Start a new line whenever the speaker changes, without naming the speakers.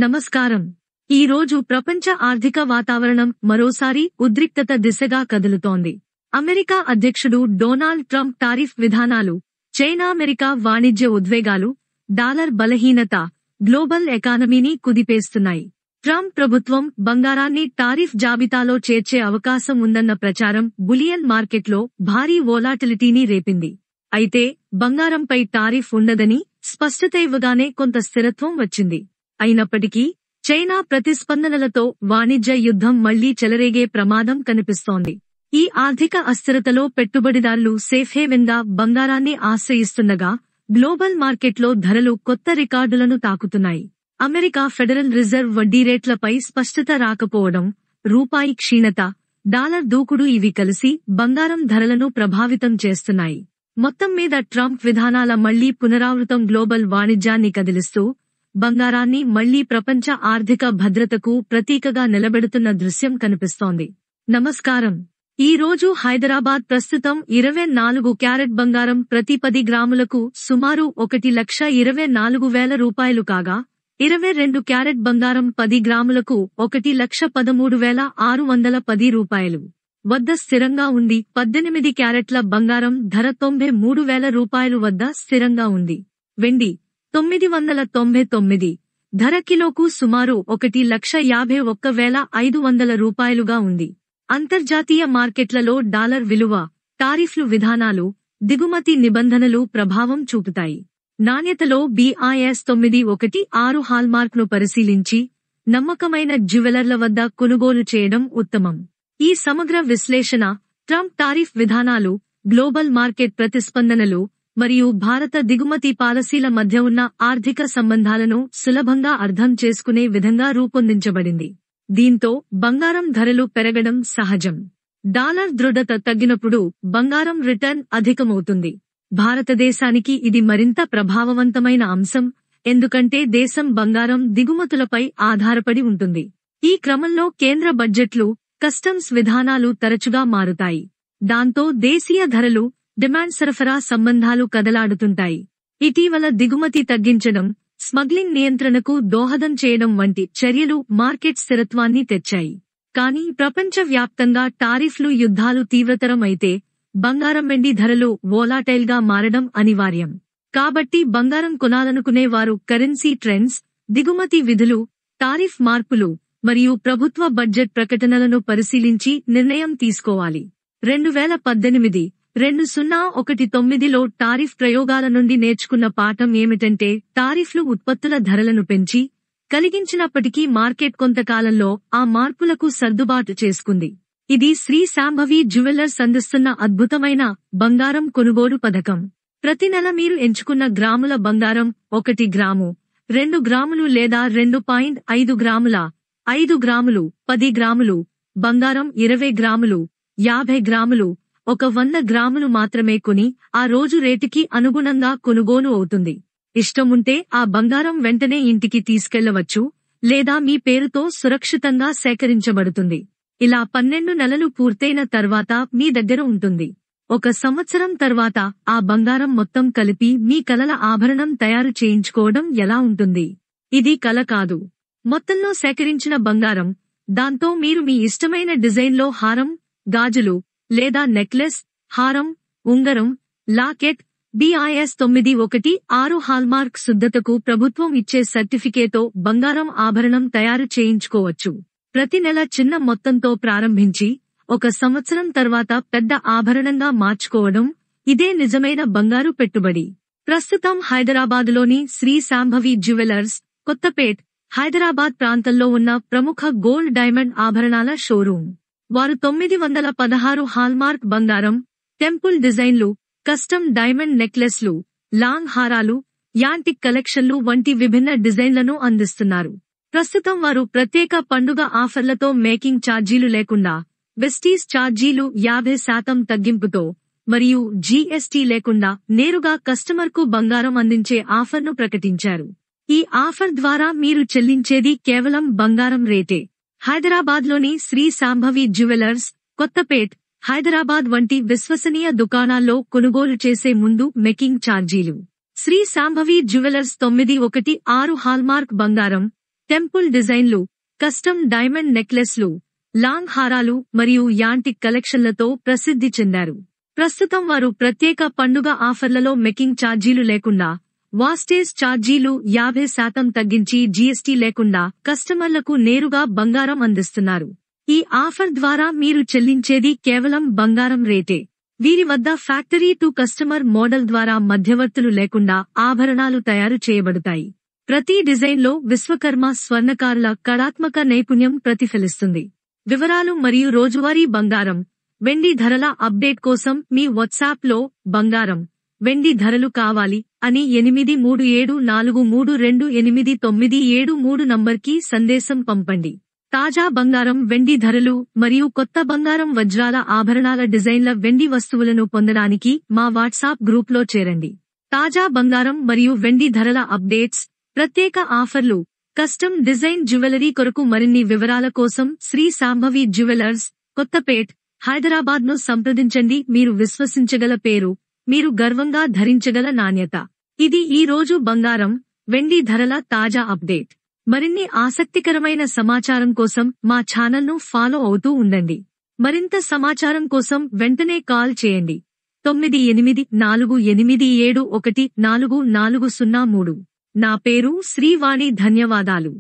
నమస్కారం. ఈ రోజు ప్రపంచ ఆర్థిక వాతావరణం మరోసారి ఉద్రిక్తత దిశగా కదులుతోంది. అమెరికా అధ్యక్షుడు డొనాల్డ్ ట్రంప్ టారిఫ్ విధానాలు, చైనా-అమెరికా వాణిజ్య ఉద్వేగాలు, డాలర్ బలహీనత గ్లోబల్ ఎకానమీని కుదిపేస్తున్నాయి. ట్రంప్ ప్రభుత్వం బంగారాన్ని టారిఫ్ జాబితాలో చేర్చే అవకాశం ఉందన్న ప్రచారం బులియన్ మార్కెట్లో భారీ వోలాటిలిటీని రేపింది. అయితే బంగారంపై టారిఫ్ ఉండదని స్పష్టత ఇవ్వగానే కొంత స్థిరత్వం వచ్చింది. అయినప్పటికీ చైనా ప్రతిస్పందనలతో వాణిజ్య యుద్ధం మళ్లీ చెలరేగే ప్రమాదం కనిపిస్తోంది. ఈ ఆర్థిక అస్థిరతలో పెట్టుబడిదారులు సేఫ్హేవెన్గా బంగారాన్ని ఆశ్రయిస్తుండగా గ్లోబల్ మార్కెట్లో ధరలు కొత్త రికార్డులను తాకుతున్నాయి. అమెరికా ఫెడరల్ రిజర్వ్ వడ్డీ రేట్లపై స్పష్టత రాకపోవడం, రూపాయి క్షీణత, డాలర్ దూకుడు ఇవి కలిసి బంగారం ధరలను ప్రభావితం చేస్తున్నాయి. మొత్తం మీద ట్రంప్ విధానాల మళ్లీ పునరావృతం గ్లోబల్ వాణిజ్యాన్ని కదిలిస్తూ బంగారాన్ని మళ్లీ ప్రపంచ ఆర్థిక భద్రతకు ప్రతీకగా నిలబెడుతున్న దృశ్యం కనిపిస్తోంది. నమస్కారం. ఈ రోజు హైదరాబాద్ ప్రస్తుతం 24 క్యారెట్ బంగారం ప్రతి 10 గ్రాములకు సుమారు 1,24,000 రూపాయలు కాగా, 22 క్యారెట్ బంగారం 10 గ్రాములకు 1,13,610 రూపాయలు వద్ద స్థిరంగా ఉంది. 18 క్యారెట్ల బంగారం ధర 93,000 రూపాయలు వద్ద స్థిరంగా ఉంది. వెండి 999 ధర కిలోకు సుమారు 1,51,500 రూపాయలుగా ఉంది. అంతర్జాతీయ మార్కెట్లలో డాలర్ విలువ, టారిఫ్లు విధానాలు, దిగుమతి నిబంధనలు ప్రభావం చూపుతాయి. నాణ్యతలో BIS 916 హాల్మార్క్ను పరిశీలించి నమ్మకమైన జ్యువెలర్ల వద్ద కొనుగోలు చేయడం ఉత్తమం. ఈ సమగ్ర విశ్లేషణ ట్రంప్ టారిఫ్ విధానాలు, గ్లోబల్ మార్కెట్ ప్రతిస్పందనలు మరియు భారత దిగుమతి పాలసీల మధ్య ఉన్న ఆర్థిక సంబంధాలను సులభంగా అర్థం చేసుకునే విధంగా రూపొందించబడింది. దీంతో బంగారం ధరలు పెరగడం సహజం. డాలర్ దృఢత తగ్గినప్పుడు బంగారం రిటర్న్ అధికమవుతుంది. భారతదేశానికి ఇది మరింత ప్రభావవంతమైన అంశం, ఎందుకంటే దేశం బంగారం దిగుమతులపై ఆధారపడి ఉంటుంది. ఈ క్రమంలో కేంద్ర బడ్జెట్లు, కస్టమ్స్ విధానాలు తరచుగా మారుతాయి. దాంతో దేశీయ ధరలు, డిమాండ్ సరఫరా సంబంధాలు కదలాడుతుంటాయి. ఇటీవల దిగుమతి తగ్గించడం, స్మగ్లింగ్ నియంత్రణకు దోహదం చేయడం వంటి చర్యలు మార్కెట్ స్థిరత్వాన్ని తెచ్చాయి. కానీ ప్రపంచవ్యాప్తంగా టారిఫ్లు, యుద్ధాలు తీవ్రతరం అయితే బంగారం, వెండి ధరలు వోలాటైల్గా మారడం అనివార్యం. కాబట్టి బంగారం కొనాలనుకునే వారు కరెన్సీ ట్రెండ్స్, దిగుమతి విధులు, టారిఫ్ మార్పులు మరియు ప్రభుత్వ బడ్జెట్ ప్రకటనలను పరిశీలించి నిర్ణయం తీసుకోవాలి. 2018-2019లో టారిఫ్ ప్రయోగాల నుండి నేర్చుకున్న పాఠం ఏమిటంటే, టారిఫ్లు ఉత్పత్తుల ధరలను పెంచి కలిగించినప్పటికీ మార్కెట్ కొంతకాలంలో ఆ మార్పులకు సర్దుబాటు చేసుకుంది. ఇది శ్రీ శాంభవి జ్యువెలర్స్ అందిస్తున్న అద్భుతమైన బంగారం కొనుగోలు పథకం. ప్రతి నెల మీరు ఎంచుకున్న గ్రాముల బంగారం, 1 గ్రాము, 2 గ్రాములు లేదా 2.5 గ్రాముల, 5 గ్రాములు, 10 గ్రాములు బంగారం, 20 గ్రాములు, 50 గ్రాములు, 100 గ్రాములు మాత్రమే కొని ఆ రోజు రేటుకి అనుగుణంగా కొనుగోలు అవుతుంది. ఇష్టముంటే ఆ బంగారం వెంటనే ఇంటికి తీసుకెళ్లవచ్చు, లేదా మీ పేరుతో సురక్షితంగా సేకరించబడుతుంది. ఇలా 12 నెలలు పూర్తయిన తర్వాత మీ దగ్గర ఉంటుంది. 1 సంవత్సరం తర్వాత ఆ బంగారం మొత్తం కలిపి మీ కలల ఆభరణం తయారు చేయించుకోవడం ఎలా ఉంటుంది? ఇది కల కాదు. మొత్తంలో సేకరించిన బంగారం, దాంతో మీరు మీ ఇష్టమైన డిజైన్లో హారం, గాజులు లేదా నెక్లెస్, హారం, ఉంగరం, లాకెట్, BIS 916 హాల్మార్క్ శుద్ధతకు ప్రభుత్వం ఇచ్చే సర్టిఫికేతో బంగారం ఆభరణం తయారు చేయించుకోవచ్చు. ప్రతి నెల చిన్న మొత్తంతో ప్రారంభించి 1 సంవత్సరం తర్వాత పెద్ద ఆభరణంగా మార్చుకోవడం, ఇదే నిజమైన బంగారు పెట్టుబడి. ప్రస్తుతం హైదరాబాదులోని శ్రీ శాంభవి జ్యువెలర్స్, కొత్తపేట్, హైదరాబాద్ ప్రాంతంలో ఉన్న ప్రముఖ గోల్డ్ డైమండ్ ఆభరణాల షోరూం. వారు 916 హాల్మార్క్ బంగారం, టెంపుల్ డిజైన్లు, కస్టమ్ డైమండ్ నెక్లెస్లు, లాంగ్ హారాలు, యాంటిక్ కలెక్షన్లు వంటి విభిన్న డిజైన్లను అందిస్తున్నారు. ప్రస్తుతం వారు ప్రత్యేక పండుగ ఆఫర్లతో మేకింగ్ ఛార్జీలు లేకుండా, వెస్టీస్ ఛార్జీలు 50% తగ్గింపుతో మరియు GST లేకుండా నేరుగా కస్టమర్కు బంగారం అందించే ఆఫర్ను ప్రకటించారు. ఈ ఆఫర్ ద్వారా మీరు చెల్లించేది కేవలం బంగారం రేటే. హైదరాబాద్లోని శ్రీ శాంభవి జ్యువెలర్స్, కొత్తపేట్, హైదరాబాద్ వంటి విశ్వసనీయ దుకాణాల్లో కొనుగోలు చేసే ముందు మేకింగ్ ఛార్జీలు. శ్రీ శాంభవి జ్యువెలర్స్ 916 హాల్మార్క్ బంగారం, టెంపుల్ డిజైన్లు, కస్టమ్ డైమండ్ నెక్లెస్లు, లాంగ్ హారాలు మరియు యాంటిక్ కలెక్షన్లతో ప్రసిద్ధి చెందారు. ప్రస్తుతం వారు ప్రత్యేక పండుగ ఆఫర్లలో మేకింగ్ ఛార్జీలు లేకుండా, వాస్టేజ్ ఛార్జీలు 50% తగ్గించి జీఎస్టీ లేకుండా కస్టమర్లకు నేరుగా బంగారం అందిస్తున్నారు. ఈ ఆఫర్ ద్వారా మీరు చెల్లించేది కేవలం బంగారం రేటే. వీరి వద్ద ఫ్యాక్టరీ టు కస్టమర్ మోడల్ ద్వారా మధ్యవర్తులు లేకుండా ఆభరణాలు తయారు చేయబడతాయి. ప్రతి డిజైన్లో విశ్వకర్మ స్వర్ణకారుల కళాత్మక నైపుణ్యం ప్రతిఫలిస్తుంది. వివరాలు మరియు రోజువారీ బంగారం, వెండి ధరల అప్డేట్ కోసం మీ వాట్సాప్లో బంగారం, వెండి ధరలు కావాలి అని 8374328973 నంబర్కి సందేశం పంపండి. తాజా బంగారం, వెండి ధరలు మరియు కొత్త బంగారం వజ్రాల ఆభరణాల డిజైన్ల వెండి వస్తువులను పొందడానికి మా వాట్సాప్ గ్రూప్లో చేరండి. తాజా బంగారం మరియు వెండి ధరల అప్డేట్స్, ప్రత్యేక ఆఫర్లు, కస్టమ్ డిజైన్ జ్యువెలరీ కొరకు మరిన్ని వివరాల కోసం శ్రీ శాంభవి జ్యువెలర్స్, కొత్తపేట్, హైదరాబాద్ను సంప్రదించండి. మీరు విశ్వసించగల పేరు, మీరు గర్వంగా ధరించగల నాణ్యత. ఇది ఈ రోజు బంగారం, వెండి ధరల తాజా అప్డేట్. మరిన్ని ఆసక్తికరమైన సమాచారం కోసం మా ఛానల్ను ఫాలో అవుతూ ఉండండి. మరింత సమాచారం కోసం వెంటనే కాల్ చేయండి. 9848714403. నా పేరు శ్రీవాణి. ధన్యవాదాలు.